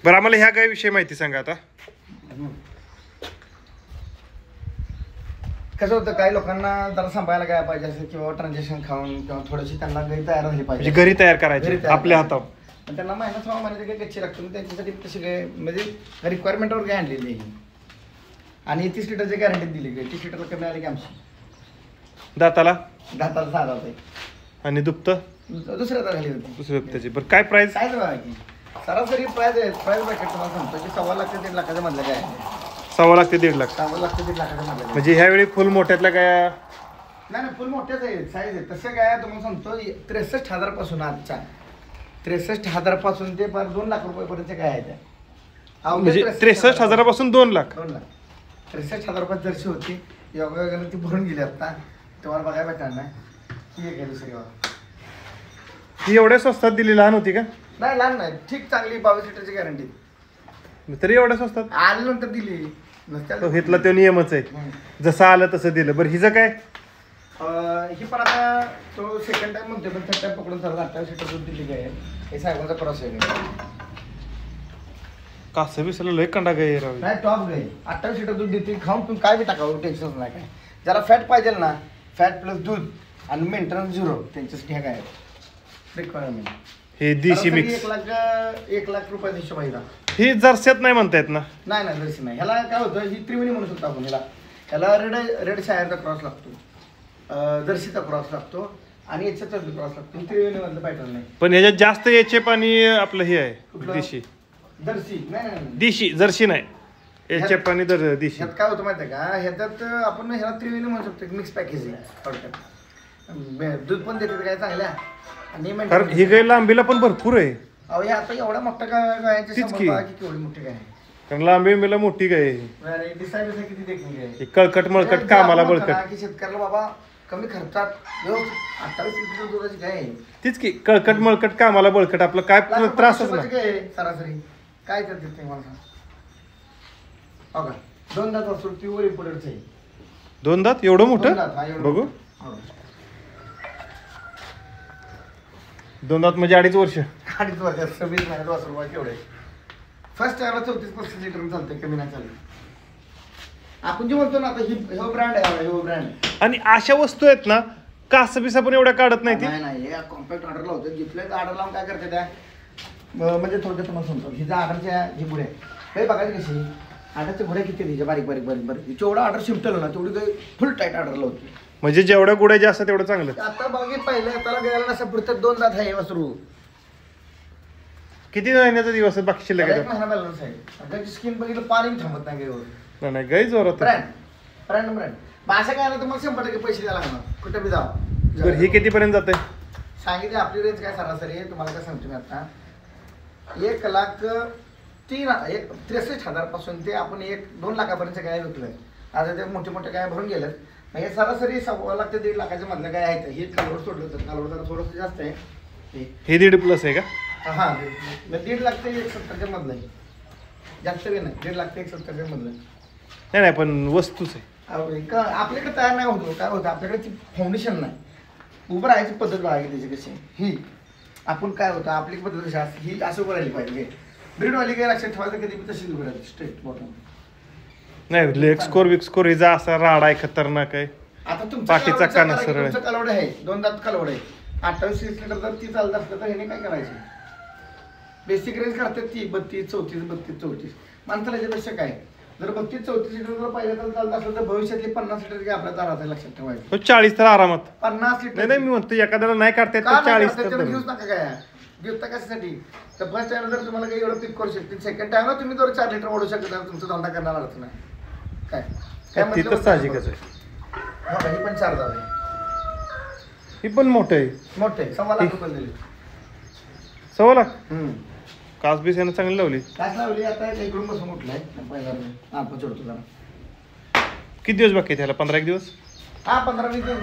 बरं आम्हाला ह्या गाय विषयी माहिती सांगा आता. कसं होतं काही लोकांना जरा सांभाळायला काय पाहिजे असं किंवा ट्रान्झॅक्शन खाऊन किंवा थोडीशी त्यांना घरी तयार झाली पाहिजे, घरी तयार करायची आपल्या हातावर. पण त्यांना महिना 6 महिन्याचे काही गच्ची लागतो त्यांच्यासाठी तशी काय म्हणजे रिक्वायरमेंटवर काय आणलेली आहे. आणि 30 लिटरची गॅरंटी दिली गई. 30 लिटरला कमी आली की आमची दाताला 6 होते आणि दुप्त दुसऱ्या झाली होती दुसऱ्या त्याची. बरं काय प्राइस? काय बघा की सरासरी प्राइस ब्रॅकेट तुम्हाला सांगतो की 1.25 लाख ते 1.5 लाखाच्या मधलं काय आहे. 1.25 लाख ते 1.5 लाख. 1.25 लाख ते 1.5 लाखाच्या मधलं म्हणजे ह्यावेळी फुल मोठ्यातल्या काय? नाही फुल मोठ्याच आहे साईज आहे. तसं काय तुम्हाला सांगतो 63,000 पासून आजच्या 63,000 पासून ते 2 लाख रुपयेपर्यंत काय आहे त्या. म्हणजे 63,000 पासून 2 लाख. 2 लाख 63,000 रुपयात जर्सी होती. योगायोगाने ती भरून गेली आता तुम्हाला बघायला भेटणार नाही. ही एक आहे दुसरी. ही एवढ्या स्वस्तात दिली? लहान होती का? नाही लहान नाही, ठीक चांगली 22 लिटरची गॅरंटी. तरी एवढ्या स्वस्तात आल्यानंतर दिली नसत्या. घेतला तो नियमच आहे, जसं आलं तसं दिलं. बरं हिचं काय? ही पण आता तो सेकंड टाइम म्हणतो पण थर्ड टाइम पकडून चालला. 28 लिटर दूध दिली काय हे साहेबांचा क्रॉस आहे. कासं बिसलं लय कंडा गाय राव. नाही टॉप गाय 28 लिटर दूध देते. खाऊन तुम्ही काय बी टाकावं टेन्शन नाही. काय ज्याला फॅट पाहिजे ना, फॅट प्लस दूध आणि मेंटेनन्स 0 त्यांच्यासाठी ह्या काय रिक्वायरमेंट. हे देशी मिक्स 1 लाख रुपयाचा हिशोब आहे. ही जर्स्यात नाही म्हणतायत ना? नाही जर्सी नाही. ह्याला काय होतं ही त्रिवेणी म्हणू शकतो आपण. ह्याला रेड शायरचा क्रॉस लागतो, जर्सीचा क्रॉस लागतो आणि याच्याचा क्रॉस लागतो. त्रिवेणी मधलं पॅटर्न नाही. पण ह्याच्यात जास्त एचएफ आणि आपलं हे आहे देशी. जर्सी नाही देशी जर्सी नाही, एचएफ आणि देशी. ह्यात काय होतं माहिती आहे का, ह्याच्यात आपण ह्याला त्रिवेणी म्हणू शकतो. मिक्स पॅकेज आहे थोडक्यात. दूध पण देते काय चांगल्या आणि कारण ही गाय लांबीला पण भरपूर आहे. अहो हे आता एवढा मोठा गायची केवढी मोठी गाय आहे. कारण लांबीला मोठी गाय अरे दिसाय किती देखील आहे. कळकट मळकट कामाला बळकट. की शेतकऱ्याला बाबा कमी खर्चात 28 लिटर दुधाची गाय आहे. तीच की कळकट मळकट कामाला बळकट. आपलं काय त्रासच ना. सरासरी काय करते ते मला सांग. बघा 2 दात वासरू प्युअर इम्पोर्टेडच आहे. 2 दात एवढं मोठं बघू. 2 दात म्हणजे 2.5 वर्ष. 2.5 वर्ष 26 महिन्यात वासरू केवढे. फर्स्ट टाइमला 34% लिटर चालतंय, कमी नाही चालत. आपण जे म्हणतो ना आता ही ब्रँड आहे. हो ब्रँड. आणि अशा वस्तू आहेत ना कास बिसा पण एवढ्या काढत नाही ती. नाही कॉम्पॅक्ट ऑर्डर लावतो. घेतलं ऑर्डर लावून काय करते त्या म्हणजे थोडक्यात तुम्हाला सांगतो. हिचा ऑर्डरच्या ही पुढे काही बघायची कशी ऑर्डरच्या पुढे किती द्यायच्या बारीक जेवढा ऑर्डर शिमटल ना तेवढी काही फुल टाईट ऑर्डर लावते. म्हणजे जेवढ्या गुड्या जास्त तेवढं चांगलं. आता बघित पाहिलं त्याला गेला नसं पुढचं 2 दात आहे वासरू. किती महिन्याचा दिवस आहे बाकी शिल्लक? महिना बॅलन्स आहे. त्याची स्किन बघितलं पाणी थांबत नाही गायवर. नाही गाई जोरात. ब्रँड असं काय आलं तुम्हाला 100% पैसे द्यायला लागणार कुठे बी जाऊ. बरं ही कितीपर्यंत जाते? सांगितले आपली रेंज काय सरासरी आहे तुम्हाला काय सांगतो मी आता. 1,63,000 पासून ते आपण 1-2 लाखापर्यंत काय विकलोय. आता ते मोठे मोठे काय भरून गेलेत. हे सरासरी 1.25 लाख ते 1.5 लाखाच्या मधलं काय आहे. हे कालवड सोडलं तर कालवड जरा थोडंसं जास्त आहे. हे 1.5+ आहे का? हा 1.5 लाख ते 1,70च्या मधलं आहे. जास्त काही नाही. 1.5 लाख ते 1,70च्या मधलं. नाही पण वस्तूच आहे. आपल्याकडे तयार नाही होतो. काय होतं आपल्याकडे फाउंडेशन नाही. उभं राहायची पद्धत बघायची त्याची कशी ही. आपण काय होतं आपली पद्धत कशी असते ही असं उभं राहिली पाहिजे. ब्रीडवाली काय लक्षात ठेवायचं कधी तशीच उभं राहायची स्ट्रेट बॉटम. नाही लेग स्कोर विक्सकोर हिचा असा राडा आहे खतरनाक आहे. आता पाठीचा कान सरळ आहे. कालवड आहे 2 दात कालवड आहे. 28 लिटर जर ती चालत असलं तर ह्याने काय करायचं. बेसिक रेंज करतात ती 32, 34, 32, 34. माणसाला याच्यापेक्षा काय जर 32, 34 लिटर जर पाहिजे तर चालत असलं तर भविष्यातली 50 लिटर काय आपल्या दारात लक्षात ठेवायचं. 40 तर आरामात. 50 लिटर नाही मी म्हणतो एखाद्याला नाही काढता येत तर 40 तर घेऊच नका. काय घेता कशासाठी तर फर्स्ट टाइम जर तुम्हाला काही एवढं पिक करू शकते. सेकंड टाइमला तुम्ही जर 4 लिटर ओढू शकता तुमचा धंदा करणार अर्थ नाही. काय तिथं साहजिकच आहे. ही पण 4 दात आहे. ही पण मोठं आहे. मोठे 1.25 लाख रुपये दिले. 1.25 लाख. कास बीस यानं चांगली लावली. कास लावली आता इकडून बसून उठलाय पहिला आपण चढतो जरा. किती दिवस बाकी आहे त्याला? 15 दिवस. हा 15-20 दिवस.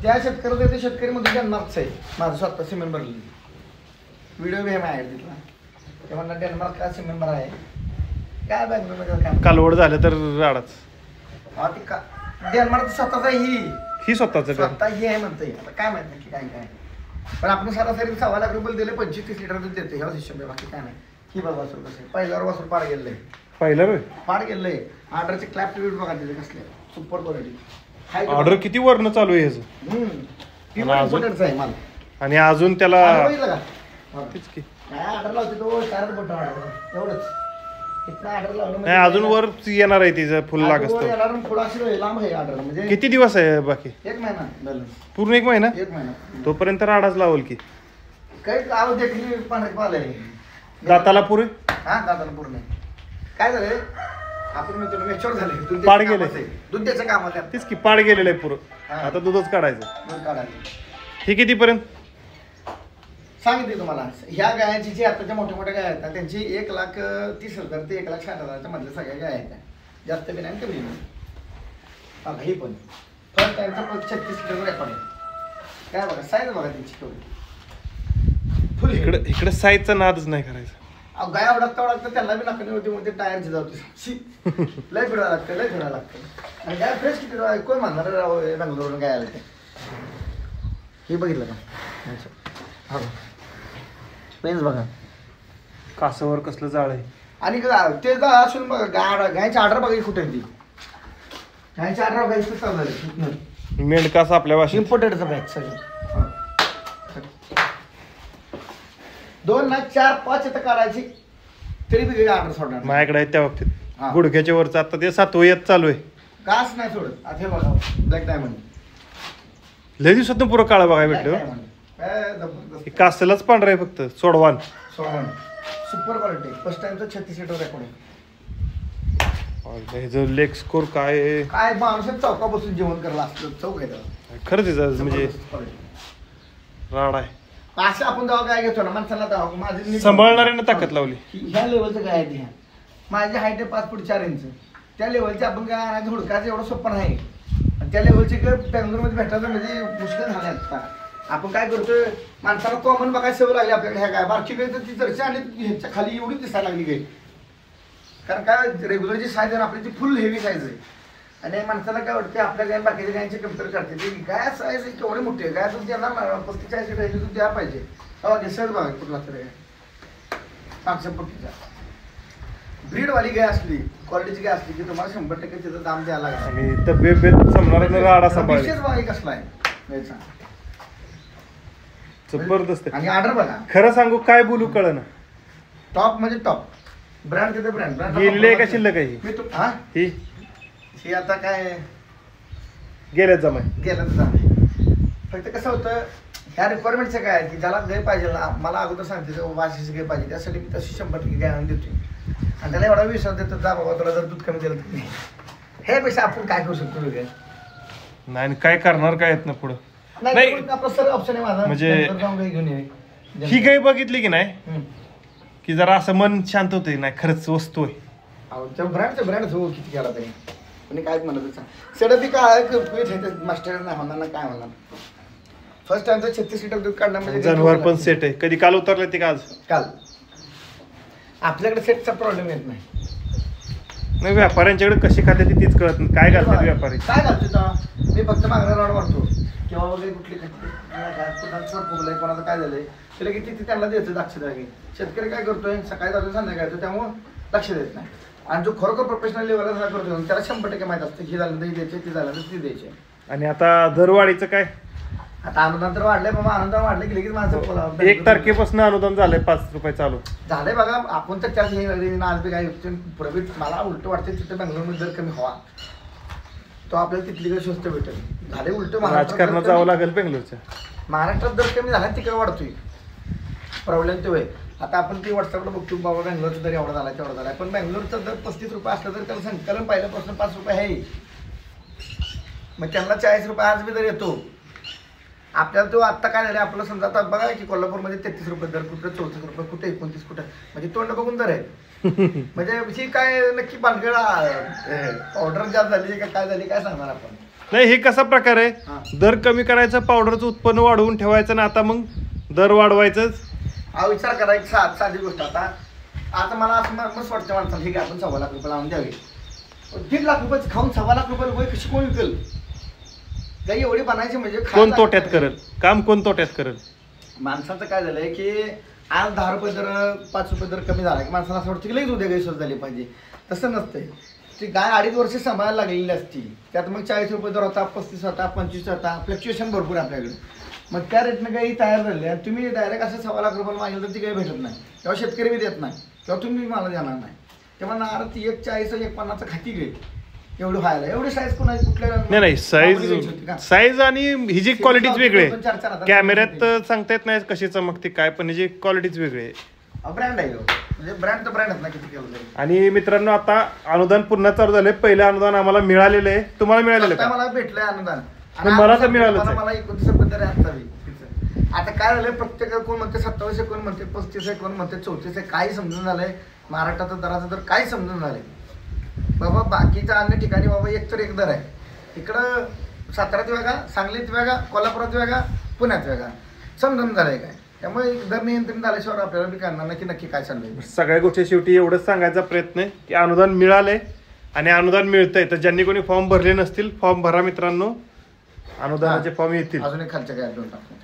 त्या शेतकऱ्याचं ते शेतकरी मध्ये डेन्मार्कच आहे. माझं स्वतः सिमेंट भरलेली व्हिडिओ बी आहे माझ्याकडे तिथला. ते म्हणणार डेन्मार्क का सिमेंट भरा आहे काय बँगलोर काय कालवड झालं तर राडाच. हा ती का डेन्मार्क स्वतःच आहे. ही स्वतःच स्वतः ही आहे म्हणते. आता काय माहित नाही की काय पण आपण सरासरी 1.25 लाख रुपये दिले 25-30 लिटर दूध देते ह्याच हिशोब आहे. बाकी काय नाही. ही बघा वासरू कसं आहे. पहिल्यावर वासरू पाड गेलंय, पाहिलं रे पाड गेलंय. ऑर्डरचे क्लॅप टिव्हिट बघा तिथे कसले सुपर क्वालिटी. ऑर्डर किती वरनं चालू आहे ह्याचं इम्पॉर्टंटच आहे माल. आणि अजून त्याला ऑर्डर बघितलं का? बघा. तेच की. काय ऑर्डर लावते तो 4 बटन ऑर्डर एवढंच. इथं ऑर्डर लावलं नाही अजून वर येणार आहे तिचं फुल लागत पुढं अशी लांब आहे ऑर्डर म्हणजे किती दिवस आहे बाकी 1 महिना बॅलन्स. पूर्ण 1 महिना 1 महिना तोपर्यंत राडाच लावल की काही गाव देखील पाण्यात पाहिलंय. दाताला पुरे हा दादाला पूर्ण काय झालंय आपण म्हणतो मॅच्युअर झाले पाड गेले. दुधाच्या कामात आहे. तेच की पाड गेलेलं आहे पुरं हा. आता दूधच काढायचं. दूध काढायचं. ही कितीपर्यंत सांगितले तुम्हाला ह्या गायांची जी आताच्या मोठ्या मोठ्या गाय आहेत ना त्यांची 1,30,000 ते 1,60,000 मधल्या सगळ्या गाय आहेत. जास्त बी नाही कमी नाही. बघा ही पण फर्स्ट टाइमचा 36 लिटर रेकॉर्ड आहे. काय बघा साईज बघा त्यांची केवढी फुल इकडे साईजचा नादच नाही करायचा. गाय ओळखता ओळखता त्यांना बी नका होती म्हणते टायरची जावती लय फिरायला लागतं लय फिरायला लागतं. आणि गाय फ्रेश किती कोण म्हणणार बेंगलोरवरून गाय आले ते हे बघितलं का? हा पेन्स बघा कासावर कसलं जाळ आहे. आणि ते असून बघा गायची ऑर्डर बघा कुठे ती गायची ऑर्डर बघायची चालू मेंढकास आपल्या भाषेत इम्पोर्टेडचं बॅग सगळं 2 ना 4 5 इथं काढायची तरी बी ऑर्डर सोडणार माझ्याकडे आहे त्या बाबतीत हा. गुडघ्याच्या वरचं आता ते 7वं येत चालू आहे. कास नाही सोडत. आता हे बघा ब्लॅक डायमंड लय दिवसातून पुरं काळा बघायला भेटलं. कासलाच पांढरा आहे फक्त सोडवान सुपर क्वालिटी फर्स्ट टाइमचं 36 लिटर रेकॉर्ड आहे. ह्याचं लेग स्कोर काय आहे? काय माणूस चौका बसून जेवण करायला असतं चौक आहे त्याला. खरंच आहे म्हणजे राड आहे. असं आपण जेव्हा काय घेतो ना माणसाला तेव्हा माझी सांभाळणाऱ्यानं ताकद लावली. ह्या लेवलचं काय आहे माझी हाईट आहे 5 फूट 4 इंच. त्या लेवलचे आपण काय आणायचं हुडकायचं एवढं सोपं नाही. आणि त्या लेवलचे काय बेंगलोरमध्ये भेटायचं म्हणजे मुश्किल झालं आता. आपण काय करतोय माणसाला कॉमन बघायला सवय लागली आपल्याकडे. ह्या काय बारकी काही तर ती जरशी आली ह्याच्या खाली एवढी दिसायला लागली काही. कारण काय रेग्युलरची साईज आहे आपली ती फुल हेवी साईज आहे. आणि माणसाला काय वाटते आपल्या गाय बाकीच्या गायचे कम्पेअर करते ती काय साईज केवढी मोठी आहे. काय तुमची यांना 45 लिटर दूध द्या पाहिजे. दिसत बघा कुठला तरी 550 ब्रीडवाली गाय असली क्वालिटीची गाय असली की तुम्हाला 100% तिचं दाम द्यायला लागेल. आणि तब्येत समणार राडा सांभाळ विशेष बघा कसला आहे गायचा. जबरदस्त आहे. आणि ऑर्डर बघा खरं सांगू काय बोलू कळ ना. टॉप म्हणजे टॉप ब्रँड तिथे ब्रँड गेलेले का शिल्लक आहे मी तू हा ही ही आता काय गेल्यात जमाय गेलं तर झालं. फक्त कसं होतं ह्या रिक्वायरमेंटचं काय की ज्याला गाय पाहिजे ना मला अगोदर सांगते वाशीची गाय पाहिजे त्यासाठी मी तशी 100% गाय आणून देतोय. आणि त्याला एवढा विश्वास देतो जा बाबा तुला जर दूध कमी दिलं तर नाही हे पेक्षा आपण काय करू शकतो वेगळं नाही. काय करणार काय येत ना पुढं नाही. आपलं सर्व ऑप्शन आहे माझा म्हणजे जाऊन गाय घेऊन ये. ही गाय बघितली की नाही की जरा असं मन शांत होते. नाही खरंच वस्तू आहे. ब्रँड हो किती केला तरी कोणी काय म्हणत सेडपी काय मास्टर नाही होणार ना काय होणार. फर्स्ट टाइम तर 36 लिटर दूध काढणं म्हणजे जनावर पण सेट आहे. कधी काल उतरलं ते का आज काल आपल्याकडे सेटचा प्रॉब्लेम येत नाही. नाही व्यापाऱ्यांच्याकडे कशी खाते तीच कळत नाही. काय घालतात व्यापारी काय घालतो मी फक्त मागणं रॉड वाढतो किंवा वगैरे कुठली फुगलंय कोणाचं काय झालंय त्याला किती त्यांना द्यायचं लक्ष द्यावे. शेतकरी काय करतोय सकाळी जातो संध्याकाळी त्यामुळं लक्ष देत नाही. आणि जो खरोखर प्रोफेशनल लेवलला करतो त्याला 100% माहित असतं हे झालं तर द्यायचे ते झालं तर ते द्यायचे. आणि आता दरवाढीचं काय आता अनुदान तर वाढलंय बाबा. अनुदान वाढलं की लगेच माणसं 1 तारखेपासून अनुदान झालंय 5 रुपये चालू झालंय बघा. आपण तर त्याच आज बी काय प्रवीण मला उलट वाटते तिथे बेंगलोरमध्ये दर कमी व्हावा तो आपल्याला तिथली काही स्वस्त भेटेल. झाले उलट राजकारणात जावं लागेल बेंगलोरच्या. महाराष्ट्रात दर कमी झाला तिकडे वाढतोय प्रॉब्लेम तो आहे. आता आपण ते व्हॉट्सअपला बघतो बाबा बेंगलोरचा दर एवढा झाला तेवढा झाला. पण बेंगलोरचा दर 35 रुपये असला तरी त्याला संकलन पहिल्यापासून 5 रुपये आहे. मग त्यांना 40 रुपये आज बी दर येतो. आपल्याला तो आत्ता काय झालं आपलं समजा आता बघा की कोल्हापूरमध्ये 33 रुपये दर कुठं 34 रुपये कुठे 29 कुठं म्हणजे तोंड बघून दर आहे. म्हणजे ही काय नक्की भानगड ऑर्डर जास्त झाली का काय झाली काय सांगणार आपण. नाही हे कसा प्रकार आहे दर कमी करायचं पावडरचं उत्पन्न वाढवून ठेवायचं ना आता मग दर वाढवायचं. हा विचार करा एक साधी गोष्ट. आता मला असं मस्त वाटतं माणसाला ठीक आहे आपण 1.25 लाख रुपये लावून द्यावे. 1.5 लाख रुपये खाऊन 1.25 लाख रुपये वय कशी कोण विकेल. गाई एवढी बनायची म्हणजे कोण तोट्यात करेल काम कोण तोट्यात करेल. माणसाचं काय झालंय की आज 10 रुपये दर 5 रुपये दर कमी झाला की माणसाला असं वाटतं की लगेच उद्या गाई स्वस्त झाली पाहिजे. तसं नसतंय. ती गाय 2.5 वर्ष सांभाळायला लागलेली असती. त्यात मग 40 रुपये दर होता, 35 होता, 25 होता, फ्लक्च्युएशन भरपूर आहे आपल्याकडे. मग त्या रेटनं गाई तयार झाली आणि तुम्ही डायरेक्ट असं 1.25 लाख रुपये मागितलं तर ती काही भेटत नाही, तेव्हा शेतकरी बी देत नाही, तेव्हा तुम्ही मला देणार नाही. तेव्हा नार ती 1.40 1.50 खाती गाई एवढं व्हायला. एवढी साईज कोणाची कुठल्या नाही साईज आणि ही जी क्वालिटीच वेगळी आहे. कॅमेऱ्यात सांगता येत नाही कशी चमकते काय, पण हिची क्वालिटीच वेगळी आहे. ब्रँड आहे म्हणजे ब्रँड तर ब्रँडच ना किती केलं. आणि मित्रांनो आता अनुदान पुन्हा चालू झालंय. पहिलं अनुदान आम्हाला मिळालेलं आहे. तुम्हाला मिळालेलं का? मला भेटलंय अनुदान. मला तर मिळालंच आहे. मला 29 रुपये असावी. आता काय झालंय, प्रत्येक कोण म्हणते 27 कोण म्हणते 35 कोण म्हणते 34 काही समजून झालंय. महाराष्ट्राचा दराचा दर काही समजून झालंय बाबा. बाकीच्या अन्य ठिकाणी बाबा एक तर एक दर आहे. इकडं साताऱ्यात वेगळा, सांगलीत वेगळा, कोल्हापुरात वेगळा, पुण्यात वेगळा समजून झालंय काय. त्यामुळे दर नियंत्रण झाल्याशिवाय आपल्याला बी करणार नाही की नक्की काय चाललंय. सगळ्या गोष्टी शेवटी एवढंच सांगायचा प्रयत्न आहे की अनुदान मिळालंय आणि अनुदान मिळतंय. तर ज्यांनी कोणी फॉर्म भरले नसतील फॉर्म भरा मित्रांनो, अनुदानाचे फॉर्म येतील. अजून एक खालच्या काय दोन टाकून